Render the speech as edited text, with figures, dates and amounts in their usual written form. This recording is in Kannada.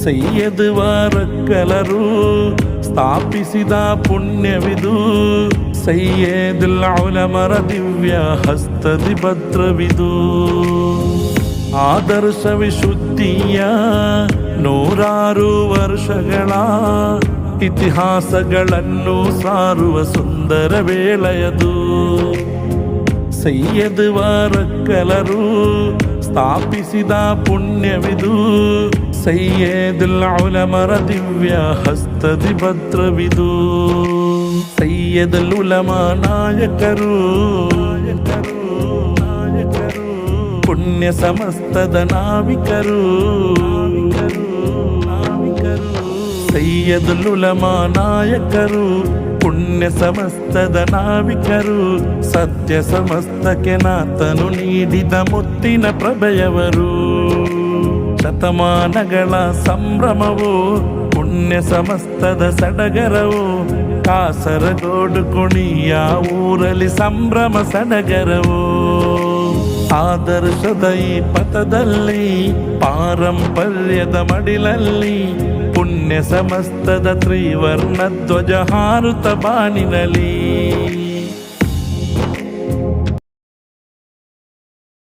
ಸೈಯದ್ ವಾರಕ್ಕಲರು ಸ್ಥಾಪಿಸಿದ ಪುಣ್ಯವಿದು, ಸೈಯದುಲ್ ಉಲಮರ ದಿವ್ಯ ಹಸ್ತದಿ ಭದ್ರವಿದು. ಆದರ್ಶ ವಿಶುದ್ಧಿಯ ನೂರಾರು ವರ್ಷಗಳ ಇತಿಹಾಸಗಳನ್ನು ಸಾರುವ ಸುಂದರ ವೇಳೆಯದು. ಸೈಯದ್ ವಾರಕ್ಕಲರು ಸ್ಥಾಪಿಸಿದ ಪುಣ್ಯವಿದು, ಸೈಯದುಲ್ ಉಲಮರ ದಿವ್ಯ ಹಸ್ತದಿ ಭದ್ರವಿದು. ಸೈಯದುಲ್ ಉಲಮಾ ನಾಯಕರು ಪುಣ್ಯ ಸಮಸ್ತದ ನಾವಿಕರು. ಸೈಯದುಲ್ ಉಲಮಾ ನಾಯಕರು ಪುಣ್ಯ ಸಮಸ್ತದ ನಾವಿಕರು. ಸತ್ಯ ಸಮಸ್ತಕ್ಕೆ ನಾತನು ನೀಡಿದ ಮುತ್ತಿನ ಪ್ರಭೆಯವರು. ಶತಮಾನಗಳ ಸಂಭ್ರಮವು ಪುಣ್ಯ ಸಮಸ್ತದ ಸಡಗರವು. ಕಾಸರಗೋಡು ಕುಣಿಯ ಊರಲ್ಲಿ ಸಂಭ್ರಮ ಸಡಗರವು. ಆದರ್ಶದ ಈ ಪಥದಲ್ಲಿ ಪಾರಂಪರ್ಯದ ಮಡಿಲಲ್ಲಿ ಪುಣ್ಯ ಸಮಸ್ತದ ತ್ರಿವರ್ಣ ಧ್ವಜ ಹಾರುತ್ತ ಬಾನಿನಲ್ಲಿ.